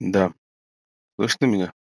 Да. Слышно меня?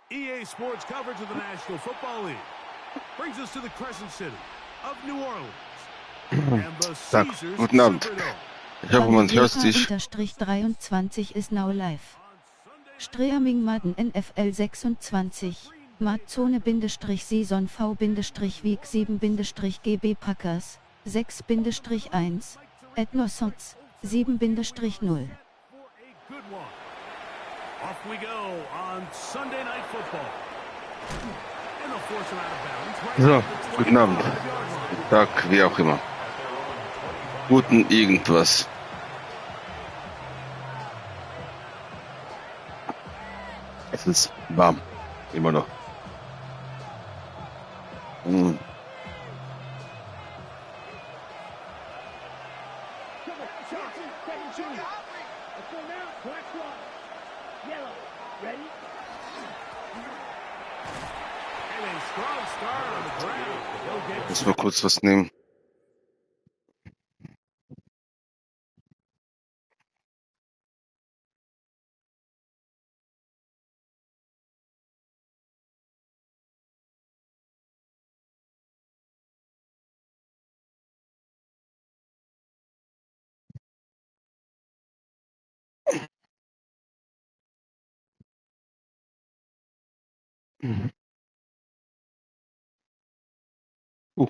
EA Sports coverage of the National Football League brings us to the Crescent City of New Orleans and the Так, Caesars guten Abend. Superdome. Ich hoffe, man hört sich. _23 is now live. Streaming Madden NFL 26, MadZone-Saison V-Week 7-GB Packers, 6-1, Ethnosots, 7-0. Off we go on Sunday Night Football. And they'll force him out of bounds right So, at the guten Abend. 25-yard line. Tag, wie auch immer. Guten irgendwas. Es ist warm. Immer noch. Mm. And a strong start on the ground. He'll get Muss mal kurz was nehmen.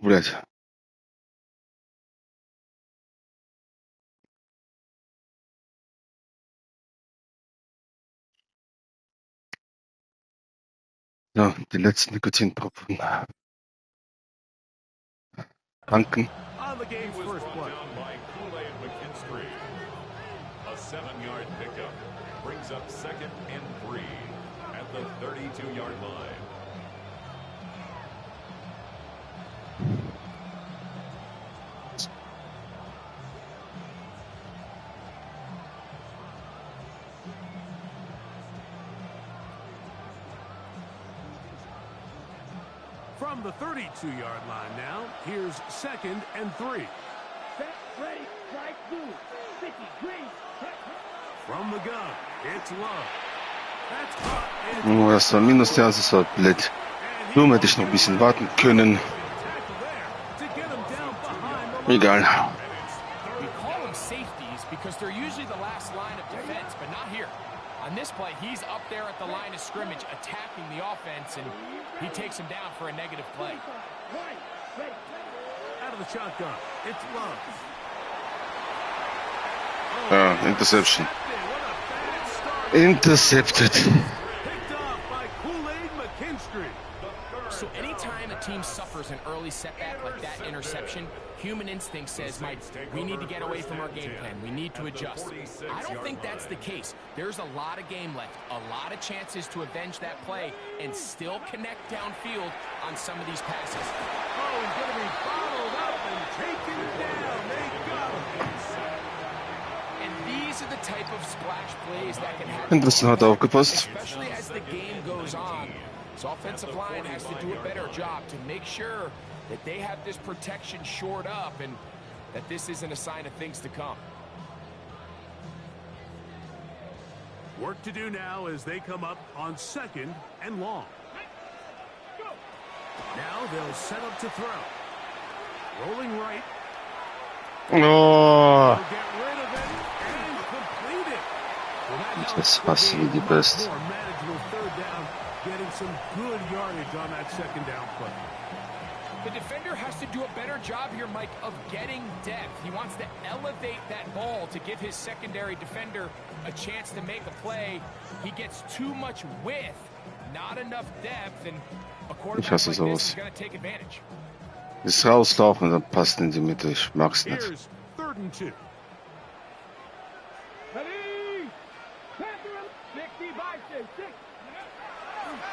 Блядь. So, die letzten Nikotinpropfen. Tanken. on the game's first play. A 7-yard pickup brings up 2nd and 3 at the 32-yard line. From the 32-yard line now, here's 2nd and 3. From the gun, it's Love. That's caught and Ну, das war minus der Ansatz, blöd. Nur hätte ich noch ein bisschen warten können. tackle there to get him down behind the line. Egal. We call them safeties because they're usually the last line of defense, but not here. On this play, he's up there at the line of scrimmage attacking the offense, and he takes him down for a negative play. Out of the shotgun, it's Love. Interception. What a bad start. Intercepted. Picked off by Kool-Aid So anytime a team suffers an early setback like that interception, human instinct says, Mike, we need to get away from our game plan. We need to adjust. I don't think that's the case. There's a lot of game left, a lot of chances to avenge that play and still connect downfield on some of these passes. Oh, he's going to be bottled up and taken down. They got him. And these are the type of splash plays that can happen. Anderson hat aufgepasst. Especially as the game goes on. So offensive line has to do a better job to make sure that they have this protection shored up and that this isn't a sign of things to come. Work to do now as they come up on 2nd and long. Now they'll set up to throw. Rolling right. Oh, They'll get rid of it and complete it. Well, that helps das the hasse game wie die much Pest. more manageable 3rd down, getting some good yardage on that 2nd down play. The defender has to do a better job here, Mike, of getting depth. He wants to elevate that ball to give his secondary defender a chance to make a play. He gets too much width, not enough depth, and a quarterback like this is going to take advantage. Das rauslaufen, dann passt in die Mitte. Ich mag's nicht. Here's 3rd and 2.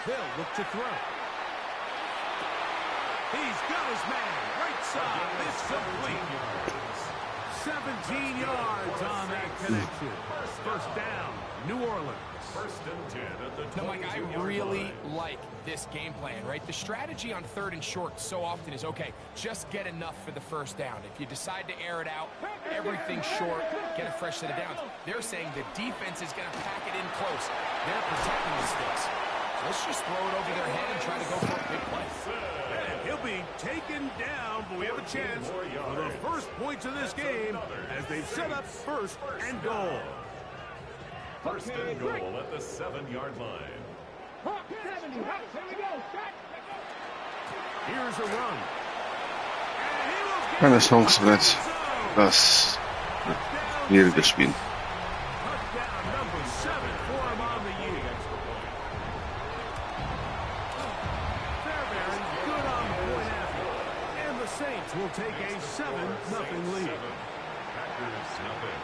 They'll look to throw. He's got his man. Right side. It's complete. 17 yards on that connection. 1st down, New Orleans. 1st and 10 at the 22-yard No, Mike, I really like this game plan, right? The strategy on 3rd and short so often is, okay, just get enough for the 1st down. If you decide to air it out, everything's short, get a fresh set of downs. They're saying the defense is going to pack it in close. They're protecting the sticks. Let's just throw it over their head and try to go for a big play. And he'll be taken down, but we have a chance for the first points of this game as they've set up 1st and goal. 1st and goal at the 7-yard line. Here's a run. And he will get Keine Chance mehr. Das schwieriges Spiel. touchdown number 7 for him on the year. Fairbairn good on the point after. And the Saints will take a 7-0 lead. Packers nothing.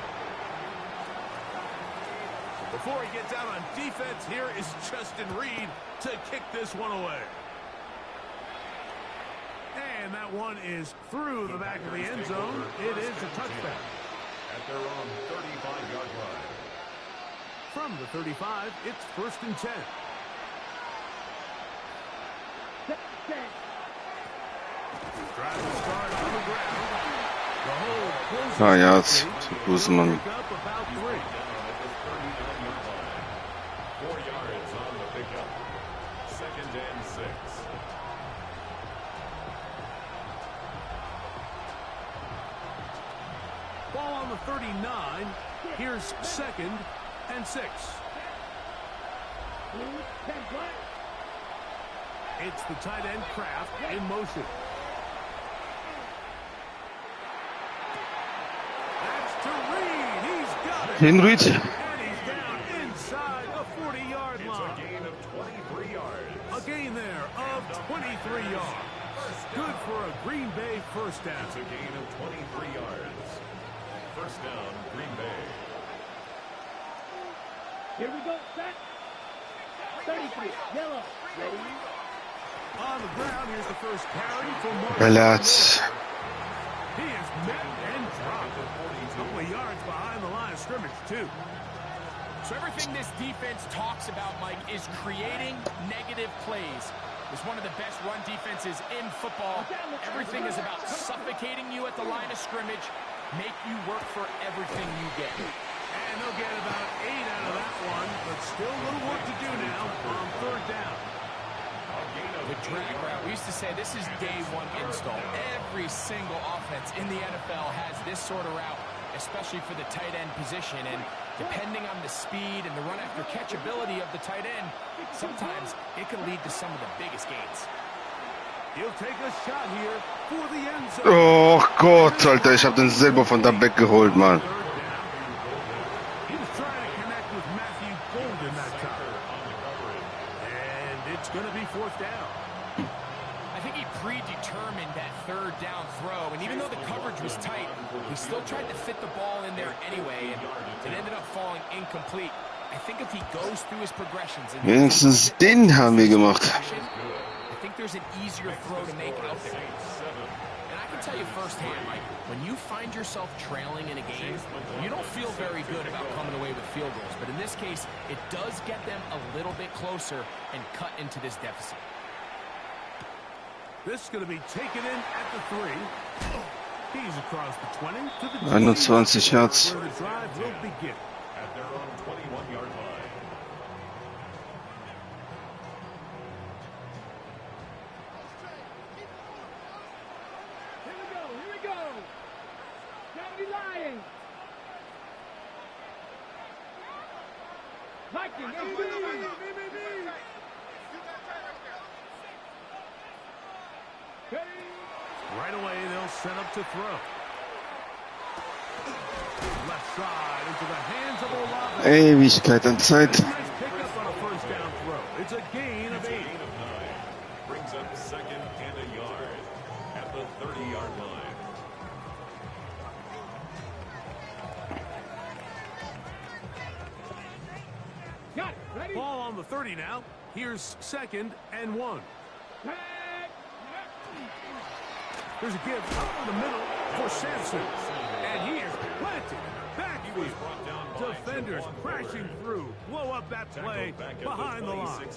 Before he gets out on defense, here is Justin Reed to kick this one away. And that one is through the back of the end zone. It is a touchdown. At their own 35-yard line. From the 35, it's 1st and 10. Drive to start on the ground. The hold closes. Ah ja, jetzt Busemann. Pick up about 3. 39-yard line. 4 yards on the pickup. 2nd and 6. Ball on the 39. Here's 2nd and 6. It's the tight end Kraft in motion. That's to Reed. He's got it. In Reed. And he's down inside the 40-yard It's line. a gain of 23 yards. A gain there of 23 yards. Good for a Green Bay 1st down. It's a gain of 23 yards. 1st down, Green Bay. Here we go, set. 33, yellow. Ready? On the ground, here's the first carry for Mark. Bellats. He is met and dropped. A couple of yards behind the line of scrimmage, too. So everything this defense talks about, Mike, is creating negative plays. It's one of the best run defenses in football. Everything is about suffocating you at the line of scrimmage, make you work for everything you get. And they'll get about 8 out of that one, but still a little work to do now on 3rd down. The drag route, we used to say this is day one install. Every single offense in the NFL has this sort of route, especially for the tight end position. And depending on the speed and the run after catch ability of the tight end, sometimes it can lead to some of the biggest gains. He'll take a shot here for the end zone. Oh Gott, Alter, ich hab den selber von da weggeholt, Mann. He was trying to connect with Matthew Golden that time. And it's going to be fourth down. I think he predetermined that third down throw, and even though the coverage was tight, he still tried to fit the ball in there anyway, and it ended up falling incomplete. I think if he goes through his progressions and Wenigstens den haben wir gemacht. I think there's an easier throw to make out there. And I can tell you firsthand, Mike, when you find yourself trailing in a game, you don't feel very good about coming away with field goals. But in this case, it does get them a little bbit closer and cut into this deficit. This is going to be taken in at the 3. He's across the 20 to the 21 Yards. where the drive will begin. At their own 21-yard line. Here we go. County Lions. Vikings. Right away, they'll set up to throw. Left side into the hands of Olave. Ewigkeit an Zeit. Nice pickup on a first down throw. It's a gain of 8. Gain of 9. Brings up second and a yard at the 30-yard line. Got it. Ready? Ball on the 30 now. Here's second and 1. There's a give up the middle for Sampson. And he is planted. Backfield. Defenders crashing through. Blow up that play behind the line.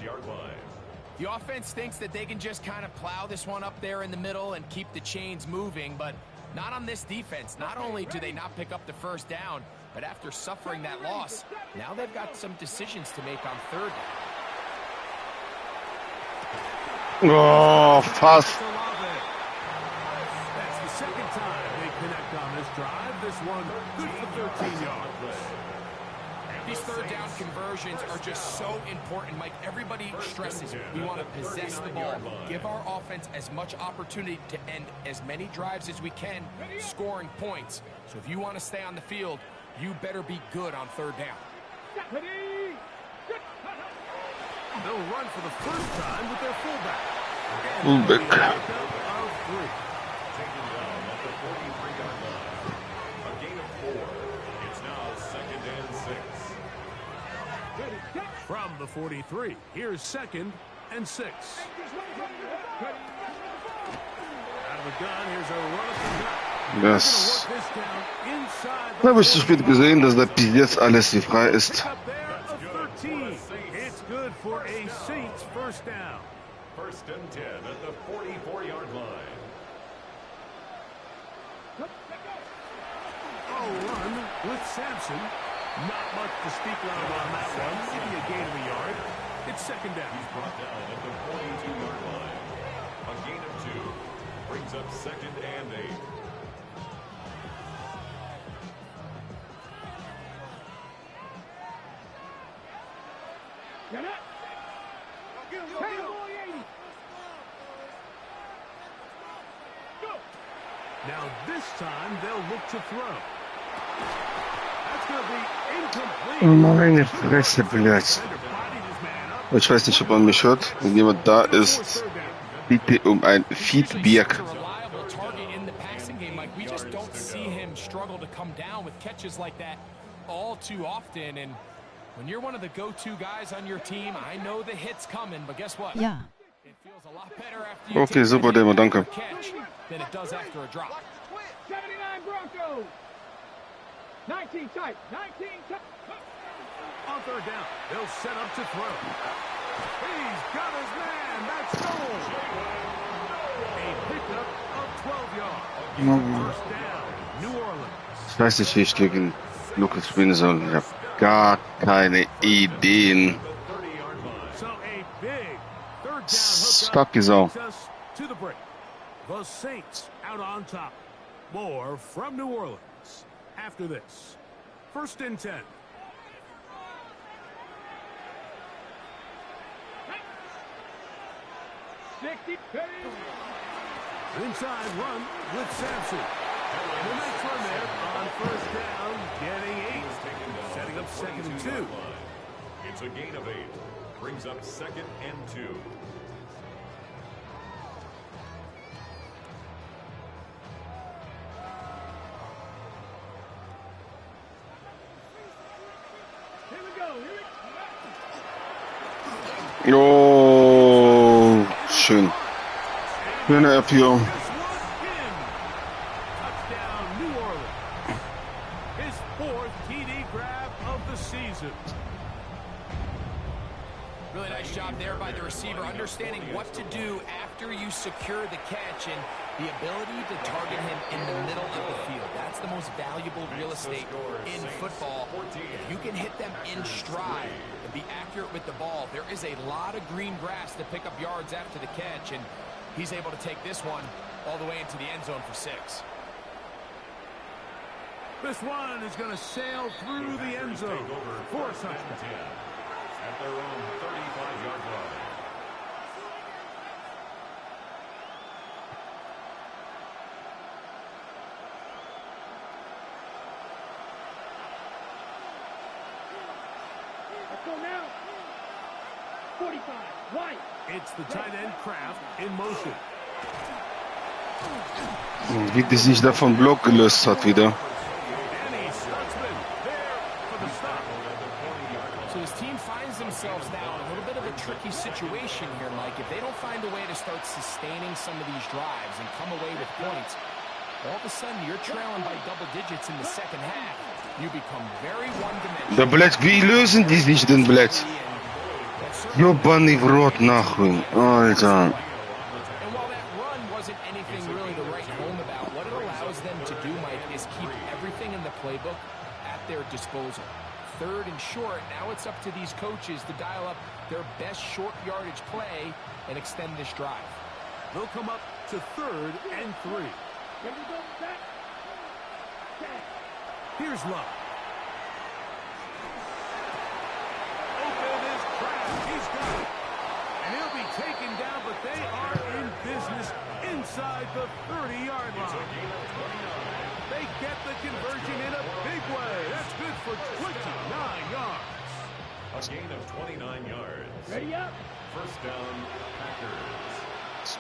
The offense thinks that they can just kind of plow this one up there in the middle and keep the chains moving, but not on this defense. Not only do they not pick up the first down, but after suffering that loss, now they've got some decisions to make on third down. Oh, fast. That's the second time they connect on this drive. This one good for 13 yards. These third down conversions are just so important, Mike. Everybody stresses we want to possess the ball, give our offense as much opportunity to end as many drives as we can, scoring points. So if you want to stay on the field, you better be good on third down. They'll run for the first time with their fullback. Fullback. Taken down at the 43-yard line. A gain of 4. It's now second and 6. From the 43, here's second and 6. Out of the gun, here's a run at the gut. Das habe ich zu spät gesehen, dass da Pizzetz alles hier frei ist. It's good for a Saints first down. First and 10 at the 44-yard line. Oh, run with Sampson. Not much to speak of on that one. Maybe a gain of a yard. It's second down. He's brought down at the 42-yard line. A gain of 2. Brings up second and 8. Get up. Now this time they'll look to throw. That's going to be incomplete. Meine Fresse, blöd. Ich weiß nicht, ob man mich hört. Wenn jemand da ist, bitte um ein Feedback. Reliable target in the passing game. Like, we just don't see him struggle to come down with catches like that all too often. And when you're one of the go-to guys on your team, I know the hit's coming, but guess what? Ja. It feels a lot better after you Okay, take super, that Demo, danke. catch than it does after a drop. 79 Broncos. 19 tight. 19 tight. On third down, they'll set up to throw. He's got his man. That's goal. A pickup of 12 yards. First down, New Orleans. Ich weiß nicht, wie ich gegen Lukas spielen soll. Ich habe gar keine Ideen. So a big third down Stark die hookup Sau. takes us to the break. The Saints out on top. More from New Orleans after this. First and 10. Inside run with Sampson. The next run there on first down, getting 8. Setting up second and 2. It's a gain of 8. Brings up 2nd and 2. Oh, schön. Schöne App hier. Touchdown, New Orleans. His 4th TD grab of the season. Really nice job there by the receiver, understanding what to do after you secure the catch and the ability to target him in the middle of the field. That's the most valuable real estate in football. If you can hit them in stride and be accurate with the ball, there is a lot of green grass to pick up yards after the catch, and he's able to take this one all the way into the end zone for 6. This one is going to sail through the end zone for a touchdown. At their own 35-yard line. Let's go now. 45. White. It's the tight end Kraft in motion. Wie die sich da vom Block gelöst hat wieder. And he's Stutzman there for the stop. So his team finds themselves now in a little bit of a tricky situation here, Mike. If they don't find a way to start sustaining some of these drives and come away with points, all of a sudden you're trailing by double digits in the second half. You become very one-dimensional. Да, блядь, wie lösen die sich denn, блядь? Ёбаный в рот, нахуй. Alter. And while that run wasn't anything really to write home about, what it allows them to do, Mike, is keep everything in the playbook at their disposal. 3rd and short, now it's up to these coaches to dial up their best short yardage play and extend this drive. They'll come up to 3rd and 3. Here we go. Set. Here's Love. Open is Kraft. He's got it. And he'll be taken down, but they are in business inside the 30-yard line. They get the conversion in a big way. That's good for 29 yards. A gain of 29 yards. Ready up. First down, Packers.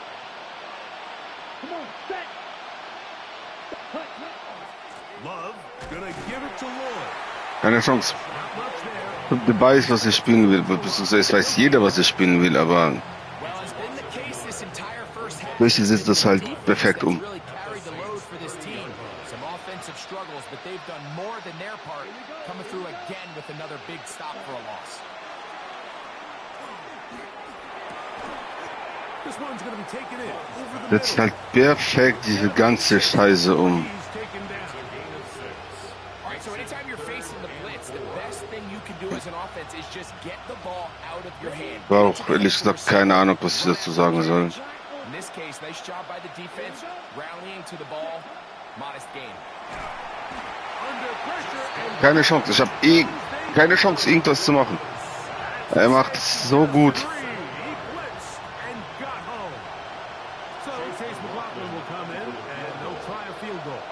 Come on. Set. Cut. Love gonna give it to Lloyd. Keine Chance. Not much there. Der weiß, was er spielen will. Beziehungsweise es weiß jeder, was er spielen will, aber Well, as been the case this entire first half, Richtig setzt das halt perfekt um. really carried the load for this team. Some offensive struggles, but they've done more than their part, coming through again with another big stop for a loss. This one's gonna be taken in over the Setzt halt perfekt diese ganze Scheiße um. He's taken down. All right, so anytime you're facing the blitz, the best thing you can do as an offense is just get the ball out of your hand. War auch ehrlich gesagt keine Ahnung, was ich dazu sagen soll. In this case, nice job by the defense, rallying to the ball. Modest gain. Under pressure and Keine Chance. Ich habe keine Chance, irgendwas zu machen. Er macht es so gut. he blitzed and got home. So Chase McLaughlin will come in and they'll try a field goal.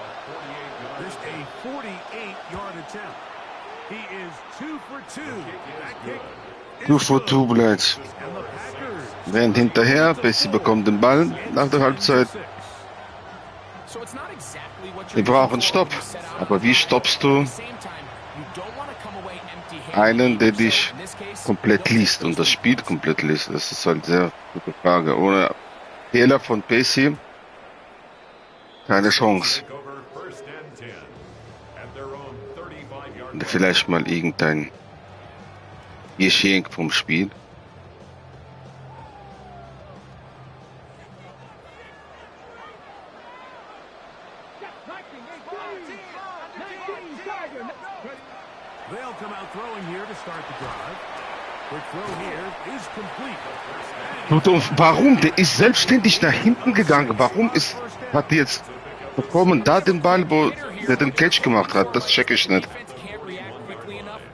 This a 48-yard attempt. He is 2 for 2. That kick Du Foto, blöd. and the Packers. Während hinterher, Bessie bekommt den Ball nach der Halbzeit. So it's not exactly what Wir you're brauchen Stopp. Aber wie stoppst du einen, der dich komplett liest und das Spiel komplett liest? Das ist halt sehr gute Frage. Ohne Fehler von Bessie keine Chance. Take over first and 10. At their own 35-yard line. Vielleicht mal irgendein Geschenk vom Spiel. They'll come out throwing here to start the drive. Quick throw here is complete. Und warum? Der ist selbstständig nach hinten gegangen. Warum hat der jetzt bekommen da den Ball, wo der den Catch gemacht hat? Das check ich nicht.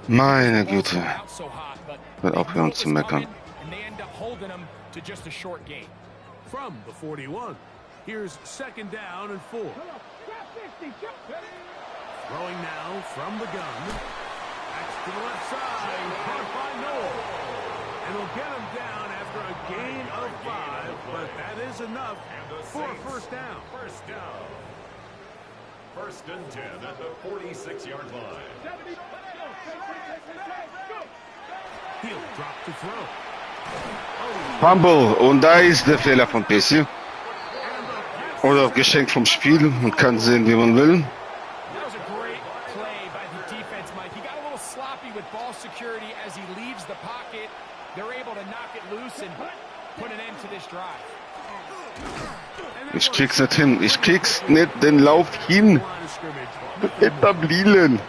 Meine Güte. Hört aufhören zu meckern. From the 41, here's second down and 4. Throwing now from the gun. to the left side. Caught by Noel. And will get him down after a gain of 5, but that is enough for a first down. First down. First and 10 at the 46-yard line. He'll drop to throw. Fumble. Und da ist der Fehler von Pessi. Oder Geschenk vom Spiel. Man kann sehen, wie man will. That was a great play by the defense, Mike. He got a little sloppy with ball security as he leaves the pocket. They're able to knock it loose and put an end to this drive. Ich krieg's nicht hin. Ich krieg's nicht den Lauf hin. Etablieren.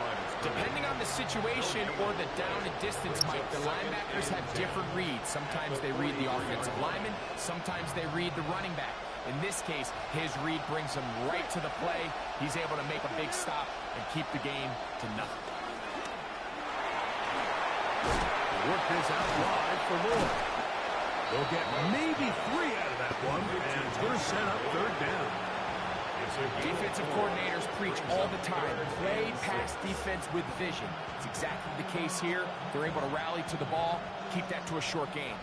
Depending on the situation or the down and distance, Mike, the linebackers have different reads. Sometimes they read the offensive lineman. Sometimes they read the running back. In this case, his read brings him right to the play. He's able to make a big stop and keep the game to nothing. Work this out wide for Moore. They'll get maybe 3 out of that one, and we're set up third down. Defensive coordinators preach all the time, play pass defense with vision. It's exactly the case here. They're able to rally to the ball, keep that to a short game.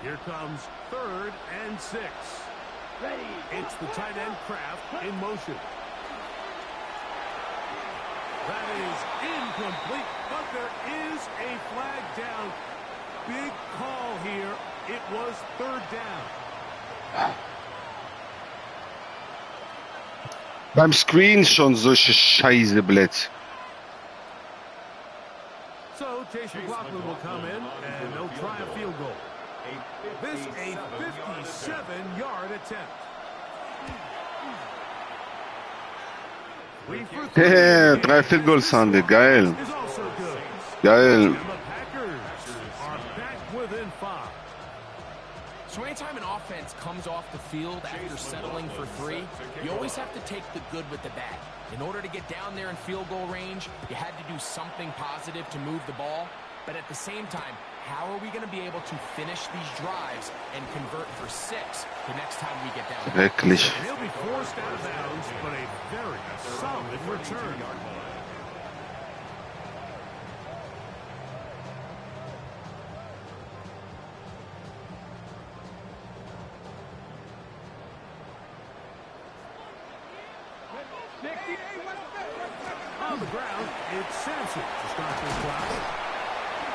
Here comes 3rd and 6. Ready. It's the tight end Kraft in motion. That is incomplete, but there is a flag down. Big call here. It was 3rd down. Beim Screen schon solche Scheiße, Blitz. So Chase McLaughlin will come in, and they'll try a field goal. This a 57-yard attempt. 3 for 3. Yeah, 3 Field Goals haben wir. Geil. Is also good. Geil. And the Packers are back within 5. So anytime an offense comes off the field after settling for 3, you always have to take the good with the bad. In order to get down there in field goal range, you had to do something positive to move the ball. But at the same time, how are we going to be able to finish these drives and convert for 6 the next time we get down there? Schrecklich. And he'll be forced out of bounds, but a very solid return. On the ground, it's Sampson to start this drive.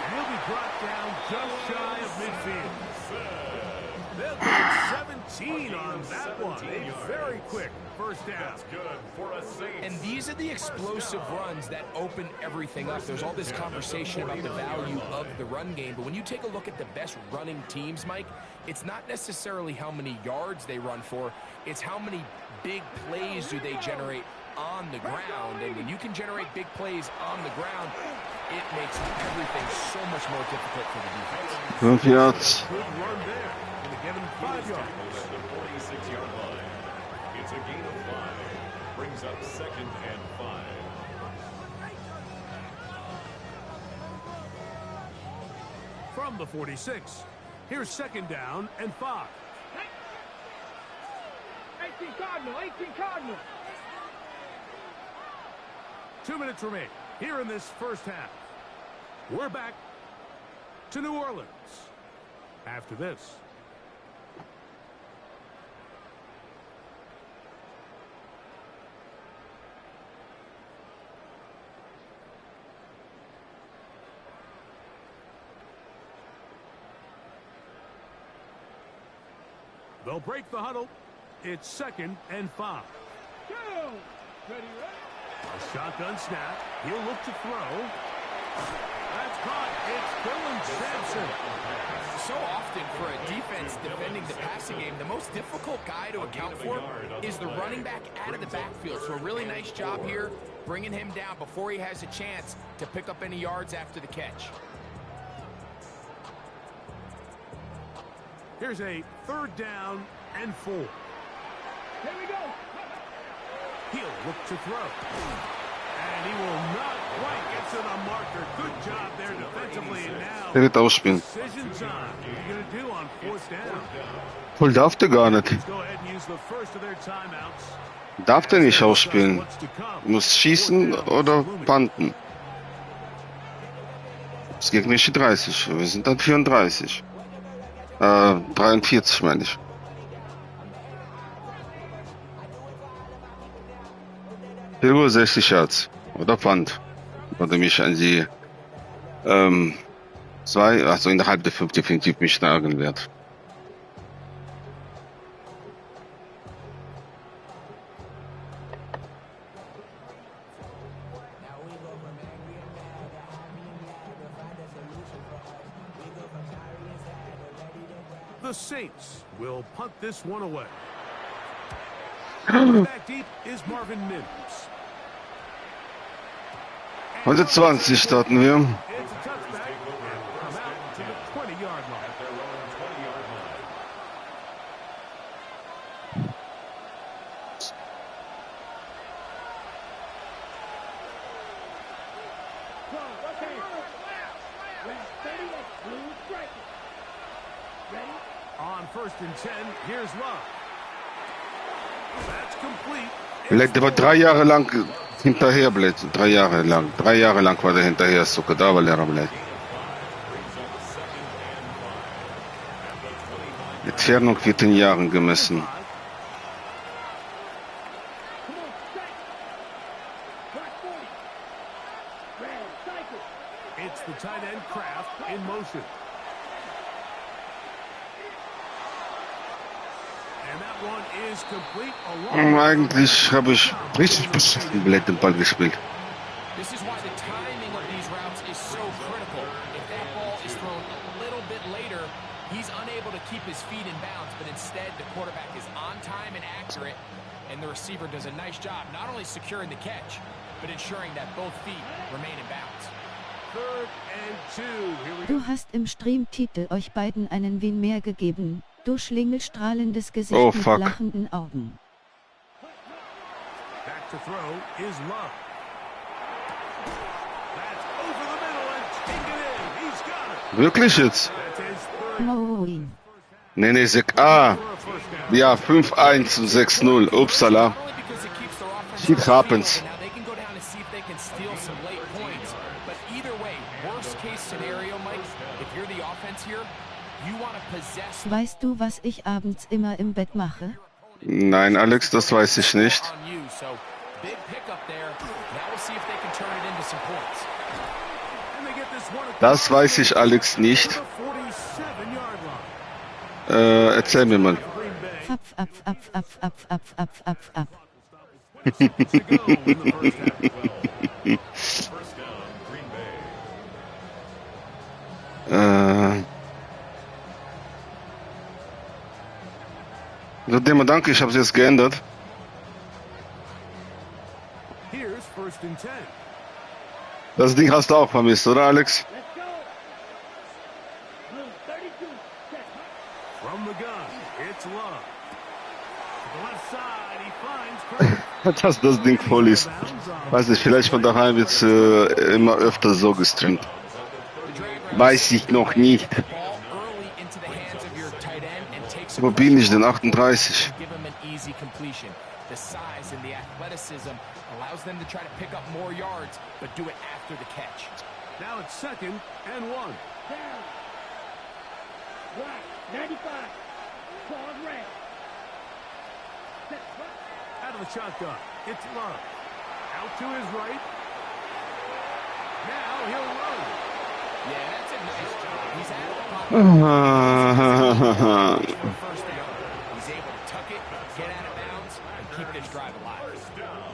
And he'll be brought down just shy of midfield. They'll get 17 on that one. A very quick first down. Good for a Saints. And these are the explosive runs that open everything up. There's all this conversation about the value of the run game, but when you take a look at the best running teams, Mike, it's not necessarily how many yards they run for, it's how many big plays do they generate on the ground. And when you can generate big plays on the ground, it makes everything so much more difficult for the defense. 5 Yards. Good run there. Going to get him 5 yards. At the 46-yard line. It's a gain of 5. Brings up 2nd and 5. From the 46, here's 2nd down and 5. 18 Cardinal, 18 Cardinal. 2 minutes remain here in this first half. We're back to New Orleans after this. They'll break the huddle. It's 2nd and 5. Two. Ready, ready. A shotgun snap. He'll look to throw. That's caught. It's Dylan Sampson. So often for a defense defending the passing game, the most difficult guy to account for is the running back out of the backfield. So a really nice job here, bringing him down before he has a chance to pick up any yards after the catch. Here's a 3rd down and 4. Here we go. He'll look to throw. And he will not quite get to the marker. Good job there defensively. And now Der wird ausspielen. decisions on. What are you going to do on 4th down? Voll darf der gar nicht. Let's go ahead and use the first of their timeouts. Darf der nicht ausspielen. Muss schießen oder panten. Das gegnerische 30. Wir sind dann 34. 43 meine ich. Field 60 Yards. Oder Punt. Oder mich an die also innerhalb der 5 definitiv mich nagen wird. The Saints will punt this one away. Back deep is Marvin Mims. 120 starten wir. It's a touchback and come out to the 20-yard line. At their own 20-yard line. On first and 10, here's Love. That's complete. Vielleicht aber 3 Jahre lang hinterher bleibt. 3 Jahre lang. 3 Jahre lang war der hinterher. So da der bleibt. Die Entfernung wird in Jahren gemessen. It's the tight end Kraft in motion. And that one is complete along. Eigentlich habe ich richtig beschissen den Ball gespielt. This is why the timing of these routes is so critical. If that ball is thrown a little bit later, he's unable to keep his feet in bounds, but instead the quarterback is on time and accurate, and the receiver does a nice job not only securing the catch, but ensuring that both feet remain in bounds. Third and 2. Here we go. Du hast im Streamtitel euch beiden einen Win mehr gegeben. Du schlingelstrahlendes Gesicht Oh, mit fuck. lachenden Augen. Back to throw is Love. That's over the middle and taken in. He's got it. Wirklich jetzt? That's his third Moin. Nee, Sek. for a first down. Ja, 5-1 und 6-0. Upsala. Not only because it keeps their offense Shit on the field, happens. and now they can go down and see if they can steal some late points. But either way, worst case scenario, Mike, if you're the offense here, you want to possess Weißt du, was ich abends immer im Bett mache? Nein, Alex, das weiß ich nicht. on you. So big pickup there. Now we'll see if they can turn it into some points. And they get this one Das weiß ich, Alex, to nicht. the 47-yard line. Erzähl mir mal. Green Bay. Apf, apf, apf, apf, apf, apf, apf, apf, apf. To go in the first half. First down, Green Bay. Dema, danke, ich habe es jetzt geändert. Here's first and 10. Das Ding hast du auch vermisst, oder, Alex? Let's go. Blue 32. Set. From the gun, it's Love. To the left side, he finds Kraft. Dass das Ding voll ist. Weiß nicht, vielleicht von daheim wird es immer öfter so gestreamt. Weiß ich noch nicht. Ball early into the hands of your tight end and take some Wo bin ich denn? 38. give him an easy completion. The size and the athleticism allows them to try to pick up more yards, but do it after the catch. Now it's second and 1. Down. Black 95. Claws red. Set. Out of the shotgun, it's Love. Out to his right. Now he'll run. Yeah, that's a nice job. He's out of the pocket for a first down. He's able to tuck it, get out of bounds, and keep this drive alive. First down.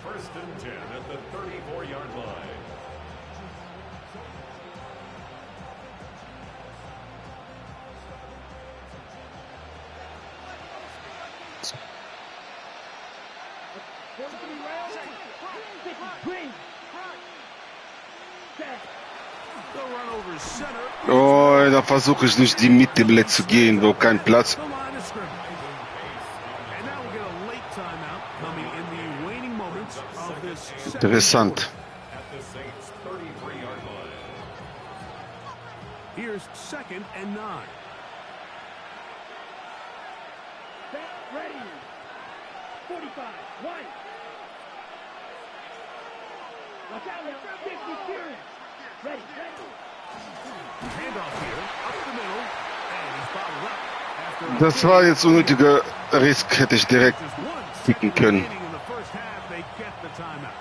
First and 10 at the 34-yard line. Green. Set. The run over center. Oh, da versuche ich durch die Mitte zu gehen, wo kein Platz. The line of scrimmage. And now we'll get a late timeout coming in the waning moments of this second Interessant. At the Saints' 33-yard line. Here's second and 9. Set. Ready. 45. White. Watch out now. 50 Fury. Ready. Handoff here, up the middle, and he's bottled up. After a Das war jetzt unnötiger Risk, hätte ich direkt just 1 kicken second können. remaining in the first half, they get the timeout.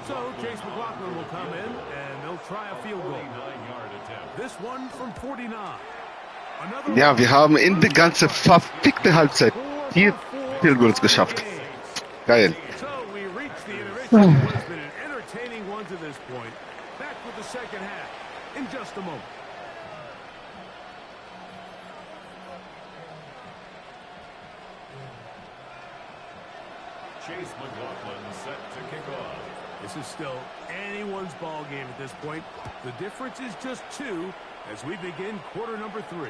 So Chase McLaughlin will come in, and they'll try a field goal. 49-yard attempt. This one from 49. Another Ja, wir haben in die ganze verfickte Halbzeit 4 Field Goals geschafft. Geil. So we reach the intermission. What's been an entertaining one to this point. Back with the second half in just a moment. Chase McLaughlin set to kick off. This is still anyone's ball game at this point. The difference is just 2 as we begin quarter number 3.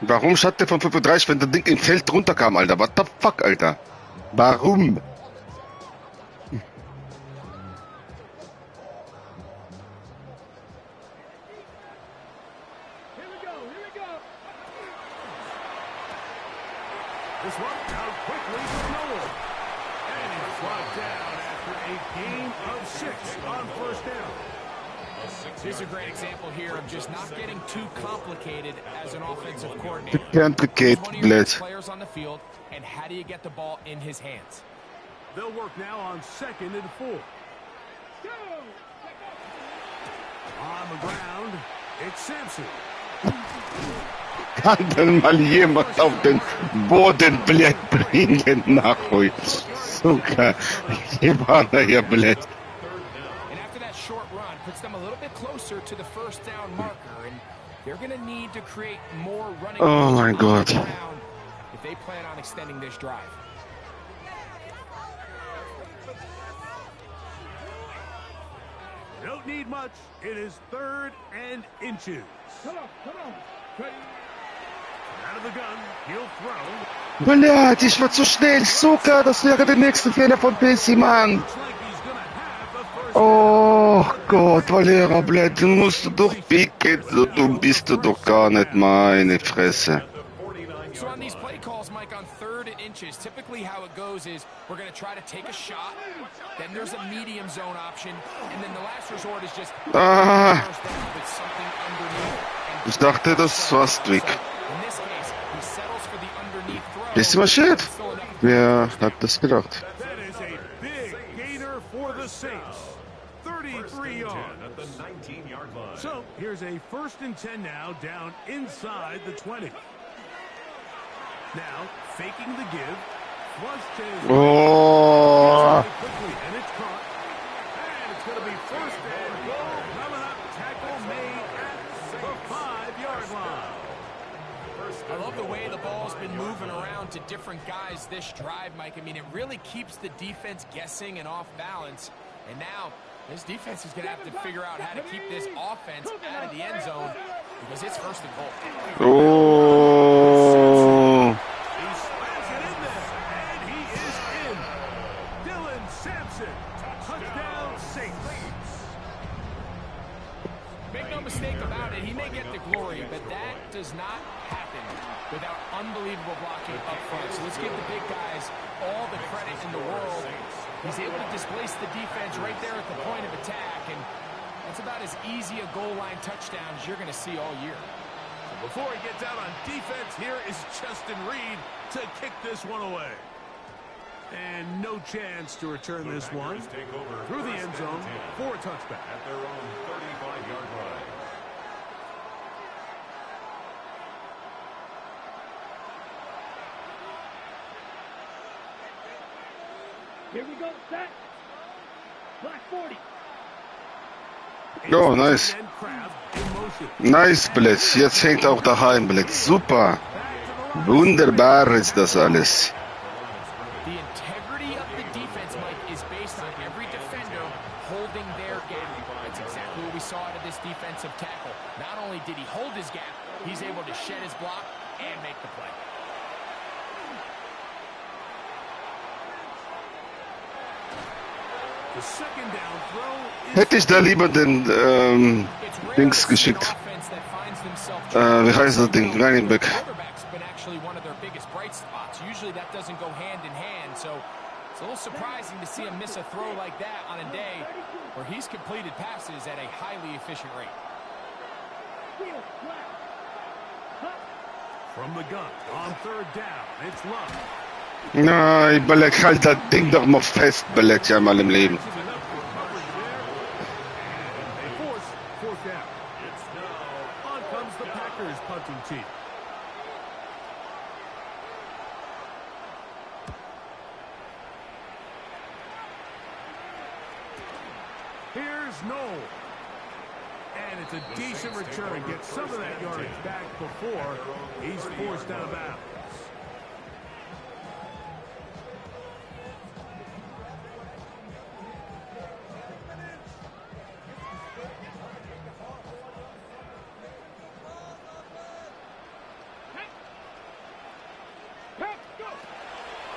Warum schaut der von 35, wenn der Ding im Feld runterkam, Alter? What the fuck, Alter? Warum? Here we go. This one out quickly to Noel. And he's brought down after a gain of 6 on first down. Here's a great example here of just not getting too complicated as an offensive coordinator. Complicated, Who's one of your best blöd. players on the field, and how do you get the ball in his hands? They'll work now on 2nd and 4. On the ground, it's Sampson. Kann denn mal jemand auf den Boden, blöd, bringen, nachholen? Suka, jebana hier, blöd. And after that short run, puts them a little bit closer to the first down marker, and they're going to need to create more running Oh my on the God. ground if they plan on extending this drive. Don't need much. It is 3rd and inches. Come on. Ready. Out of the gun, he'll throw. Blöd, ich war zu schnell. Suka, das wäre der nächste Fehler von Pessi, Mann. Looks like he's gonna have the first Oh Gott, Valera, blöd, du musst du doch picken. So dumm bist du doch gar nicht, meine Fresse. So on these play calls, Mike, on 3rd and inches, typically how it goes is we're going to try to take a shot, then there's a medium zone option, and then the last resort is just Ah, first down with something underneath. ich dachte, das war's, Trick. In this case, he settles for the underneath throw. Bist du marschiert? Still enough. Wer hat das gedacht? That is a big gainer for the Saints. 33 yards. At the 19-yard line. So here's a 1st and 10 now, down inside the 20. Now faking the give, flush to his Oh, quickly, and it's caught. And it's going to be 1st and goal. Coming up, tackle made at the 5-yard line. I love the way the ball's been moving around to different guys this drive, Mike. I mean, it really keeps the defense guessing and off balance. And now this defense is going to have to figure out how to keep this offense out of the end zone because it's 1st and goal. oh. He slams it in there, and he is in. Dylan Sampson, touchdown Saints. Make no mistake about it, he may get the glory, but that does not happen without unbelievable blocking up front. So let's give the big guys all the credit in the world. He's able to displace the defense right there at the point of attack, and that's about as easy a goal line touchdown as you're going to see all year. Before he gets out on defense, here is Justin Reed to kick this one away. And no chance to return this one Take over through the 1st end and zone 10 for a touchback. at their own 35-yard line. Here we go. Set. Black 40. Oh, nice. And Kraft in motion. Nice, blöd. Jetzt hängt auch daheim, blöd. Super. Wunderbar ist das alles. The integrity of the defense, Mike, is based on every defender holding their gap. That's exactly what we saw out of this defensive tackle. Not only did he hold his gap, he's able to shed his block and make the play. The second down throw is Hätte ich da lieber den It's rare Dings to see an geschickt. offense that finds themselves Wie heißt das Ding? Running Back. Quarterback's been actually one of their biggest bright spots. Usually that doesn't go hand in hand, so It's a little surprising to see him miss a throw like that on a day where he's completed passes at a highly efficient rate. From the gun on third down, it's Love. Nein, Ballett, halt das Ding doch mal fest, Ballett, ja mal im Leben. They force fourth down. On comes the Packers punting team. Here's Noel. And it's a decent return. Get some of that yardage back before he's forced out of bounds.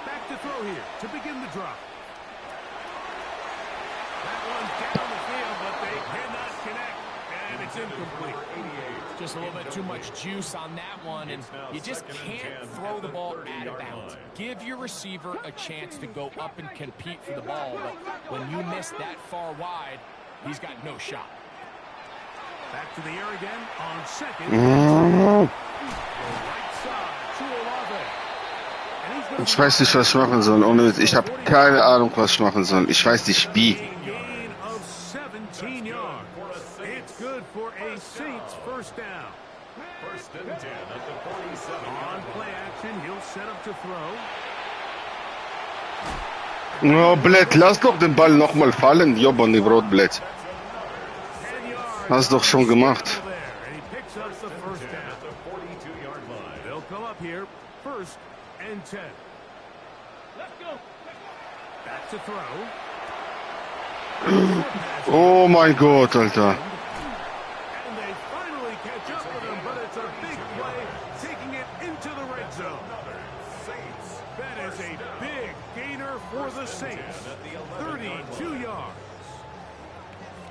Back to throw here to begin the drive. That one's down the field, but they cannot connect. And it's incomplete. Just a little bit too much juice on that one, and you just can't throw the ball out of bounds. Give your receiver a chance to go up and compete for the ball, but when you miss that far wide, he's got no shot. Back to the air again on second. Right side to Olave. And he's going Ich weiß nicht, was ich machen soll. Ohne Witz. Ich habe keine Ahnung, was ich machen soll. Ich weiß nicht wie. gain of 17 yards. It's good for a Saints first down. First and 10 at the 47. On play action, he'll set up to throw. Oh, Blett, lass doch den Ball nochmal fallen. Jobban, die Brotblett. 10 yards. Hast doch schon gemacht. There, and he picks up the first down. At the 42-yard line. They'll come up here, first and 10. Let's go. Back to throw. Oh mein Gott, Alter. And they finally catch up with him, but it's a big play, taking it into the red zone. Saints. That is a big gainer for the Saints. 32 yards.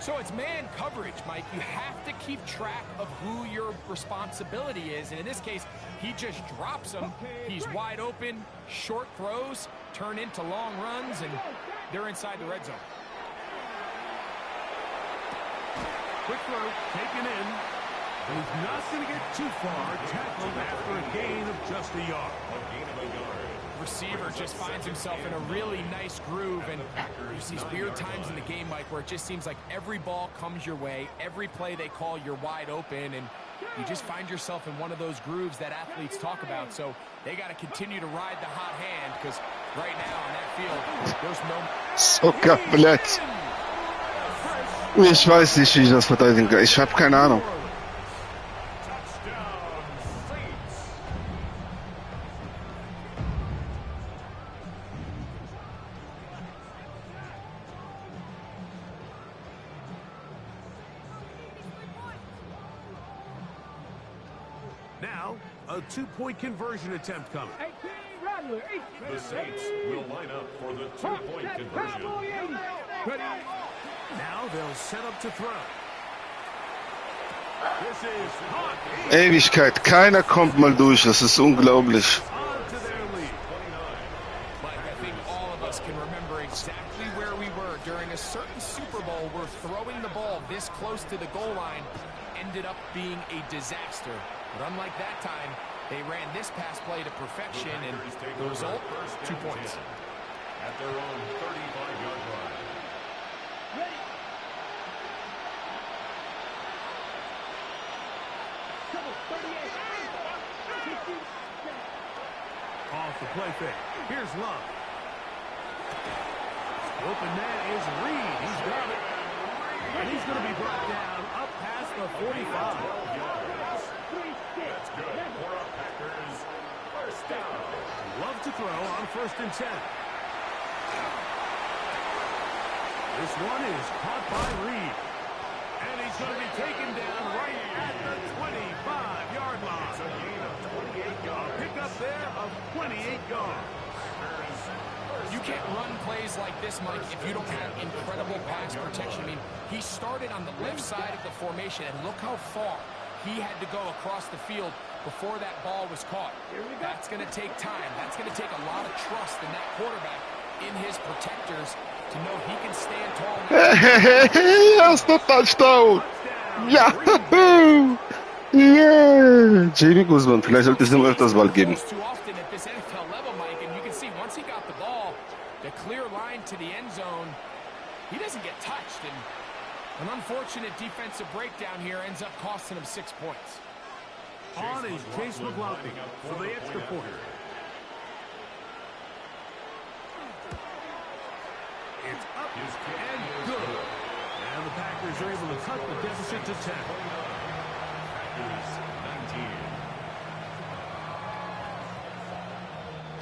So it's man coverage, Mike. You have to keep track of who your responsibility is. And in this case, he just drops him. He's wide open. Short throws turn into long runs, and they're inside the red zone. Quick throw, taken in. But he's not going to get too far. Tackled after a gain of just a yard. Receiver just finds himself in a really nice groove, and there's these weird times in the game, Mike, where it just seems like every ball comes your way, every play they call, you're wide open, and you just find yourself in one of those grooves that athletes talk about. So they got to continue to ride the hot hand, because right now on that field, there's no... Sogar Blett. Ich weiß nicht, wie ich das verteidigen kann. Ich habe keine Ahnung. Now, a two-point conversion attempt coming. The Saints will line up for the two-point conversion. Now they'll set up to throw. This is hot. Ewigkeit. Keiner kommt mal durch. Das ist unglaublich. On to their lead. Mike, I think all of us can remember exactly where we were during a certain Super Bowl where throwing the ball this close to the goal line ended up being a disaster. But unlike that time, they ran this pass play to perfection, and the result, 2 points. At their own 35-yard line. Off the play fake. Here's Love. Open man is Reed. He's got it. And he's going to be brought down up past the 45. That's good for a Packers first down. Love to throw on first and 10. This one is caught by Reed. And he's going to be taken down right at the 25-yard line. It's a gain of 28 yards. Pick up there of 28 yards. You can't run plays like this, Mike, if you don't have incredible pass protection. I mean, he started on the left side of the formation, and look how far he had to go across the field before that ball was caught. That's going to take time. That's going to take a lot of trust in that quarterback in his protectors to know he can stand tall now. Erster Touchdown! Ja! Yeah! Jamie Guzman, vielleicht sollte es ihm öfters Ball geben. Too often at this NFL level, Mike, and you can see once he got the ball, the clear line to the end zone, he doesn't get touched, and an unfortunate defensive breakdown here ends up costing him 6 points. On is Chase McLaughlin for the extra point. It's up and good. And the Packers are able to cut the deficit to 10. Packers 19.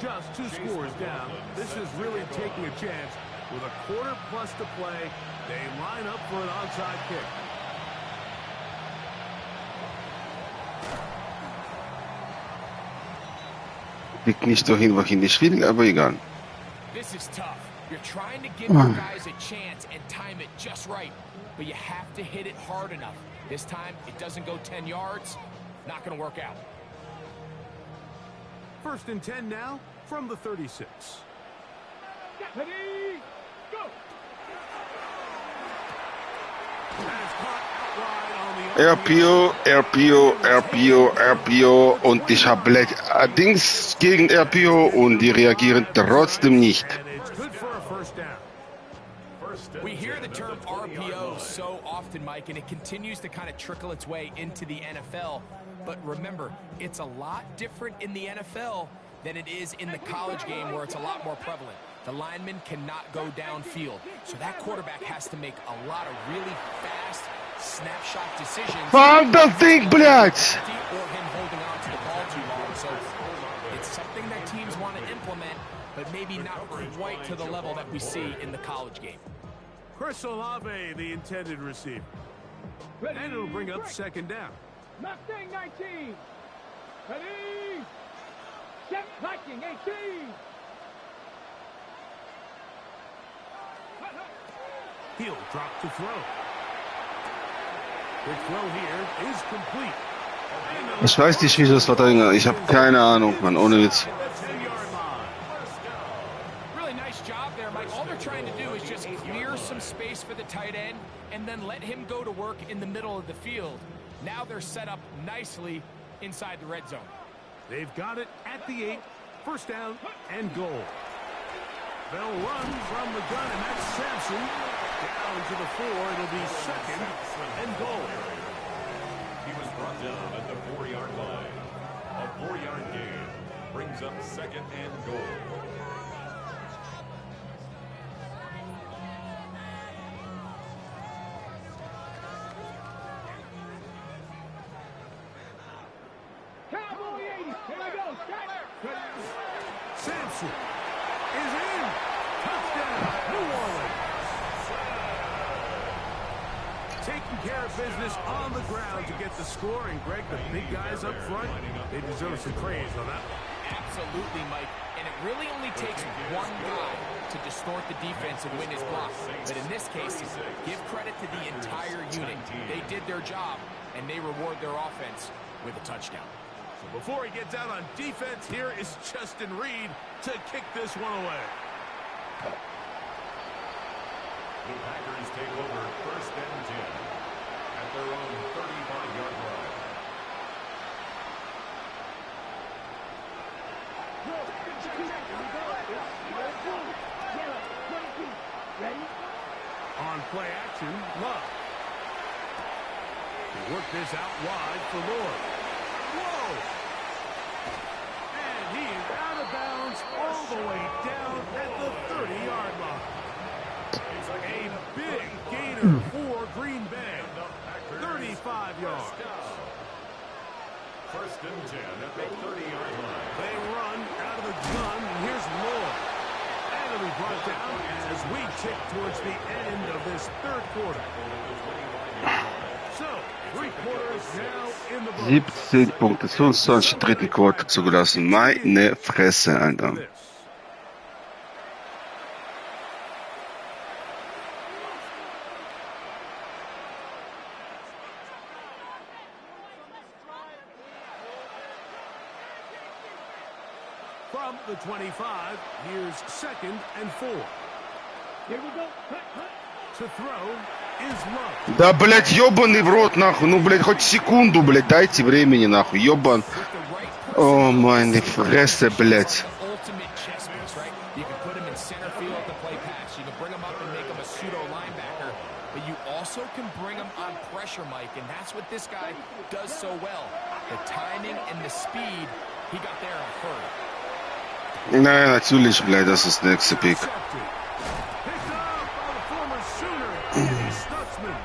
Just 2 scores down. This is really taking a chance. With a quarter plus to play, they line up for an onside kick. Liegt nicht so hin, wo ich ihn nicht will, aber egal. This is tough. You're trying to give your guys a chance and time it just right, but you have to hit it hard enough. This time, it doesn't go 10 yards. Not going to work out. 1st and 10 now from the 36. Ready, go! That is caught out wide on the RPO und ich habe Dings gegen RPO und die reagieren trotzdem nicht. And it's good for a first down. We hear the term RPO so often, Mike, and it continues to kind of trickle its way into the NFL. But remember, it's a lot different in the NFL than it is in the college game where it's a lot more prevalent. The lineman cannot go downfield, so that quarterback has to make a lot of really fast snapshot decisions. Fang das Ding, blядь! Or him holding on to the ball too long. So it's something that teams want to implement, but maybe not quite to the level that we see in the college game. Chris Olave, the intended receiver. And it'll bring up 2nd down. Mustang 19. Ready, set, Viking 18. He'll drop to throw. The throw here is complete. Ich weiß nicht, wie ich das verteidigen. Ich habe keine Ahnung, Mann, ohne Witz. Really nice job there, Mike. All they're trying to do is just clear some space for the tight end and then let him go to work in the middle of the field. Now they're set up nicely inside the red zone. They've got it at the 8. 1st down and goal. They'll run from the gun, and that's Sampson. Down to the 4. It'll be 2nd and goal. He was brought down at the 4-yard line. A 4-yard gain brings up 2nd and goal. Cowboy 80. Here we go. Sampson is in. Touchdown, New Orleans. Taking care of business on the ground to get the score. And, Greg, the big guys up front, they deserve some praise on that one. Absolutely, Mike. And it really only takes one guy to distort the defense and win his block. But in this case, give credit to the entire unit. They did their job, and they reward their offense with a touchdown. So before he gets out on defense, here is Justin Reed to kick this one away. The Packers take over 1st and 10 at their own 35-yard line. On play action, Love. They work this out wide for Lord. Whoa! And he is out of bounds all the way down at the 30-yard line. A big gainer for Green Bay. 35 yards. 1st and 10 at the 30-yard line. They run out of the gun, and here's Lord. And it'll be brought down as we tick towards the end of this 3rd quarter. So, 3 quarters now in the books. 17 Punkte, 25 im dritten Quarter zugelassen. Meine Fresse, Alter. From the 25, here's 2nd and 4. Here we go. Cut, cut. To throw is Love. Да, блядь, ёбаный в рот, нахуй. Ну, блядь, хоть секунду, блядь, дайте времени, нахуй. Ёбан. О, meine Fresse, блядь. Ultimate chess piece, right? You can put him in center field to play pass. You can bring him up and make him a pseudo linebacker. But you also can bring him on pressure, Mike, and that's what this guy does so well. The timing and the speed, he got there in a hurry. Na, natürlich, blядь, das ist der nächste Pick. Picked up by the former Sooner, Andy Stutzman.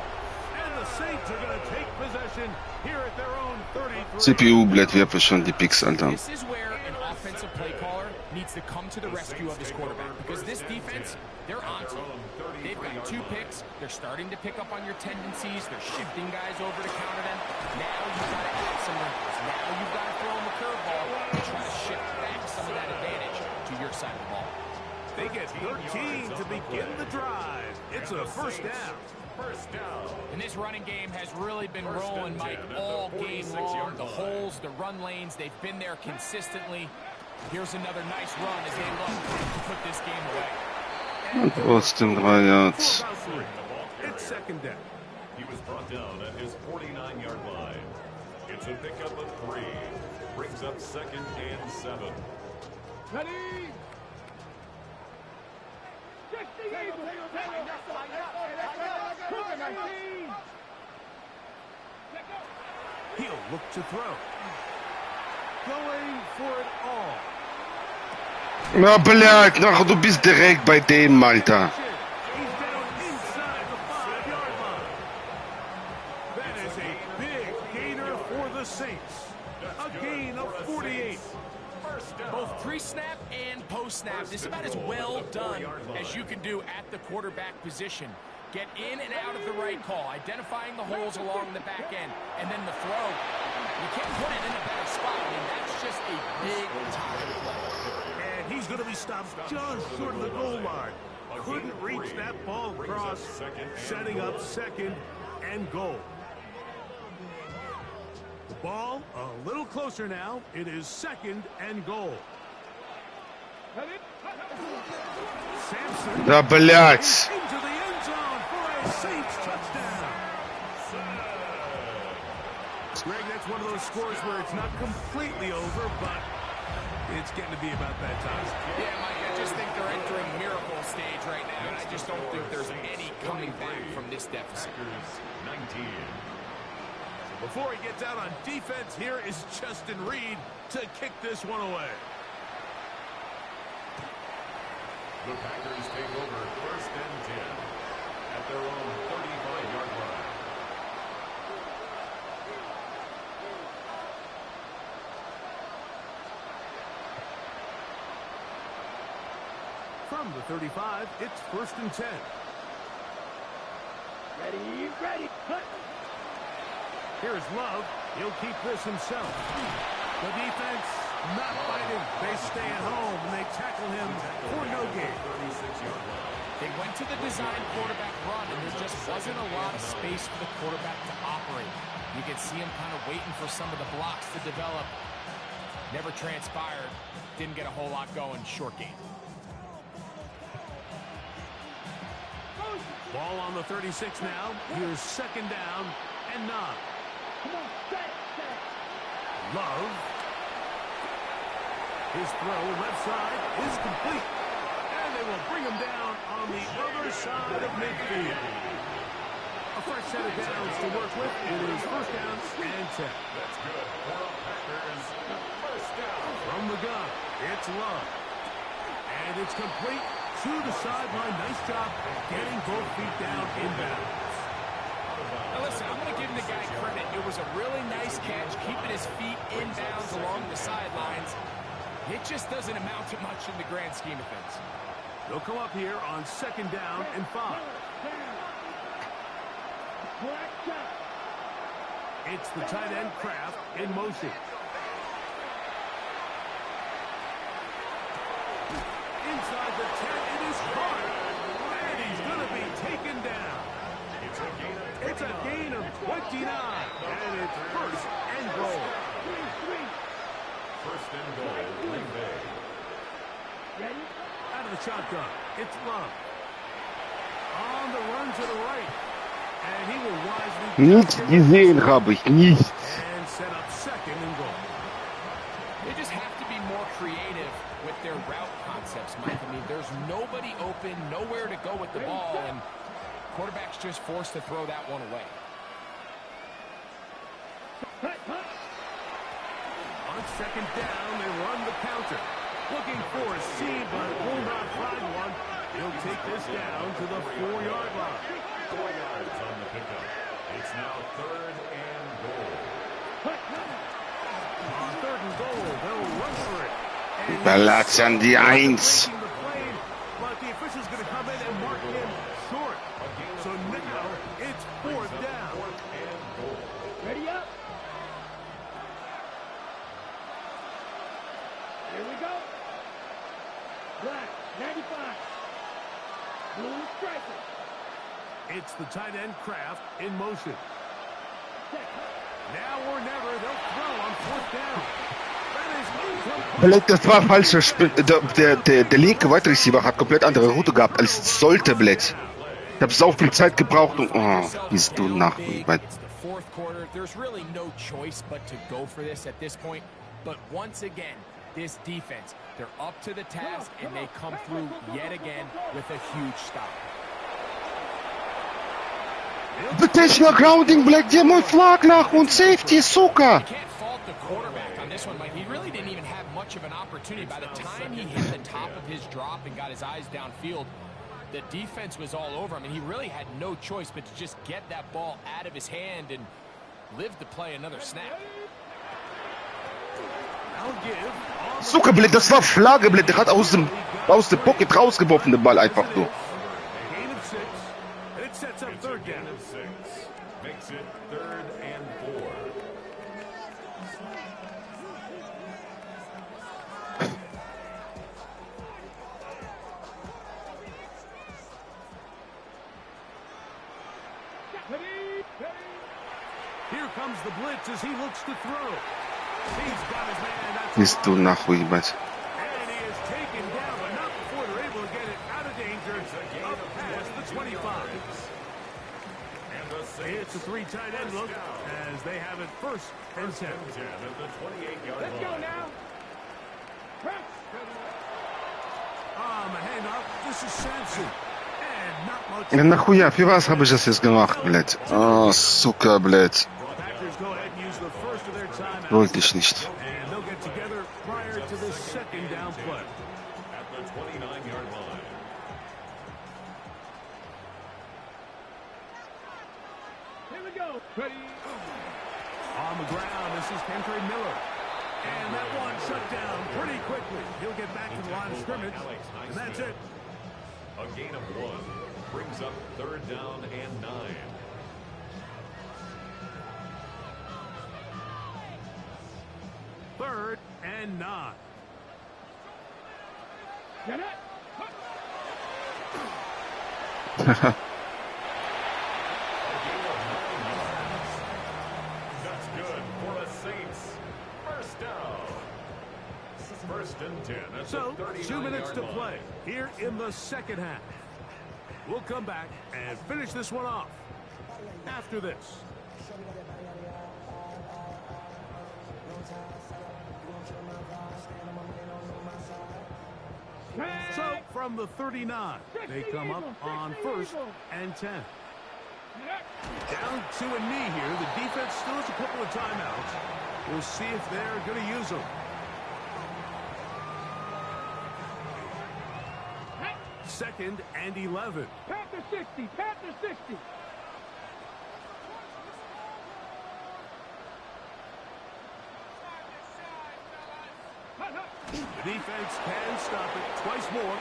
And the Saints are going to take possession here at their own 33. CPU, blядь, wirft schon die Picks, Alter. This is where an offensive play caller needs to come to the rescue of his quarterback because this defense, they're on to him. They've got 2 picks. They're starting to pick up on your tendencies. They're shifting guys over to counter them. Now you've got to add some wrinkles. Now you've got to throw them a curveball and try to shift back some of that advantage to your side of the ball. They get 13 to begin the drive. It's a first down. And this running game has really been rolling, Mike, all game long. The holes, the run lanes, they've been there consistently. Here's another nice run as they look to put this game away. Und trotzdem 3 Yards. It's 2nd down. He was brought down at his 49-yard line. It's a pickup of 3. Brings up 2nd and 7. Ready? 60. He'll look to throw. Going for it all. Na, blядь, нахуй, du bist direkt bei dem, Alter. He's down inside the 5-yard line. That is a big gainer for the Saints. A gain of 48. Both pre-snap and post-snap, this is about as well done as you can do at the quarterback position. Get in and out of the right call, identifying the holes along the back end, and then the throw. You can't put it in a better spot. I mean, that's just a big time play. And he's going to be stopped just short of the goal line. Couldn't reach that ball across, setting up 2nd and goal. The ball a little closer now. It is 2nd and goal. Sampson Да, блядь. into the end zone for a Saints touchdown. Greg, that's one of those scores where it's not completely over, but it's getting to be about that time. Yeah, Mike, I just think they're entering miracle stage right now, and I just don't think there's any coming back from this deficit. 19. Before he gets out on defense, here is Justin Reed to kick this one away. The Packers take over 1st and 10 at their own 35-yard line. From the 35, it's 1st and 10. Ready. Cut. Here's Love. He'll keep this himself. The defense not fighting. They stay at home, and they tackle him for no gain. They went to the design quarterback run, and there just wasn't a lot of space for the quarterback to operate. You could see him kind of waiting for some of the blocks to develop. Never transpired. Didn't get a whole lot going. Short game. Ball on the 36 now. Here's 2nd down and 9. Come on, set. Love. His throw left side is complete. And they will bring him down on the other side of midfield. A fresh set of downs to work with. It is 1st down and 10. That's good for the Packers. 1st down. From the gun, it's Love. And it's complete to the sideline. Nice job getting both feet down inbounds. Now listen, I'm going to give the guy credit. It was a really nice catch, keeping his feet inbounds along the sidelines. It just doesn't amount to much in the grand scheme of things. They'll come up here on 2nd down and 5. It's the tight end Kraft in motion. Inside the 10, it is caught. And he's going to be taken down. It's a gain of 29. And it's 1st and goal. 1st and goal, Green Bay. Ready? Out of the shotgun. It's Love. On the run to the right. And he will wisely Nichts gesehen habe ich, nichts. and set up second and goal. They just have to be more creative with their route concepts, Mike. I mean, there's nobody open, nowhere to go with the ball, and quarterback's just forced to throw that one away. On second down, they run the counter. Looking for a seam, but will not find one. He'll take this down to the 4-yard line. 4 yards on the pickup. It's now 3rd and goal. On 3rd and goal, they'll run for it. And Platz an die 1. breaking the plane, but the official's going to come in and mark him short. So now it's 4th down. 4th and goal. Ready up. Here we go. Black, 95. Blue striker. It's the tight end Kraft in motion. Set. Now or never, they'll throw on 4th down. That is incomplete. Blöd, das war falscher Spiel. Der linke Wide Receiver hat komplett andere Route gehabt, als es sollte, blöd. Ich habe so viel Zeit gebraucht und... Oh, bist du nach... It's the 4th quarter. There's really no choice but to go for this at this point. But once again, this defense, they're up to the task, and they come through yet again with a huge stop. Intentional grounding, блядь, где мой флаг, нахуй, он сейфти, сука! You can't fault the quarterback on this one, Mike. He really didn't even have much of an opportunity. By the time he hit the top of his drop and got his eyes downfield, the defense was all over him, and he really had no choice but to just get that ball out of his hand and live to play another snap. Suka, blöd, das war Flagge, blöd, der hat aus dem Pocket rausgeworfen, den Ball einfach nur. Gain of 6. And it sets up 3rd Gain down. of 6. Makes it 3rd and 4. Here comes the blitz as he looks to throw. He's got his man. That's Bist du nахуй, ебать. And he is taken down, but not before they're able to get it out of danger. Up past the 25. It's a 3 tight end look as they have it 1st and 10. At the 28-yard Let's go line. now. Press. The handoff. This is Sampson. And not much. Ja, nахуя, für was habe ich das jetzt gemacht, blöd? Oh, Suka, blöd. Packers go ahead and use the first of their timeouts. Wollte ich nicht. And they'll get together prior to the 2nd down play. At the 29-yard line. Here we go. Ready. On the ground, this is Kendra Miller. And that one shut down pretty quickly. He'll get back to the line of scrimmage. And that's it. A gain of 1 brings up 3rd down and 9. Third and 9. Get it. That's good for a Saints. 1st down. 1st and 10. That's So, a 2 minutes to 39-yard line. play here in the 2nd half. We'll come back and finish this one off after this. So, from the 39, they come up on 1st and 10. Down to a knee here. The defense still has a couple of timeouts. We'll see if they're going to use them. Second and 11. Panther 60. Panther 60. The defense can stop it twice more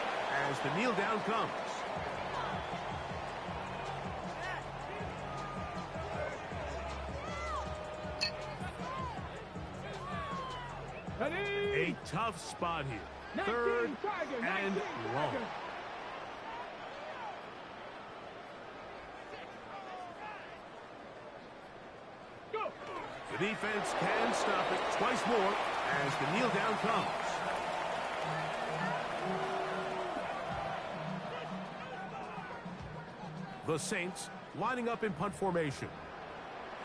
as the kneel down comes. A tough spot here. 3rd and long. The defense can stop it twice more as the kneel down comes. The Saints lining up in punt formation.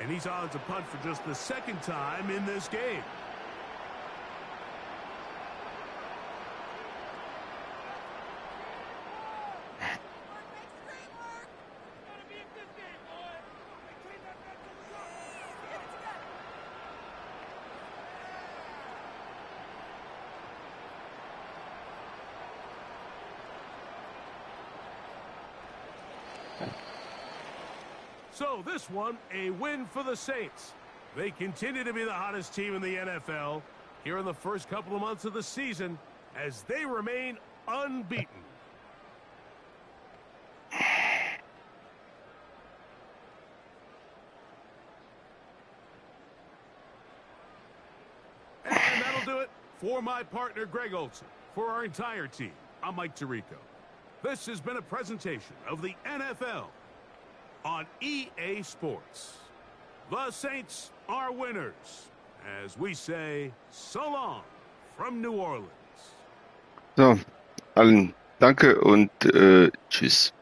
And he's on to punt for just the second time in this game. So this one, a win for the Saints. They continue to be the hottest team in the NFL here in the first couple of months of the season as they remain unbeaten. And that'll do it for my partner, Greg Olson. For our entire team, I'm Mike Tirico. This has been a presentation of the NFL on EA Sports. The Saints are winners, as we say so long from New Orleans. So, allen danke und tschüss.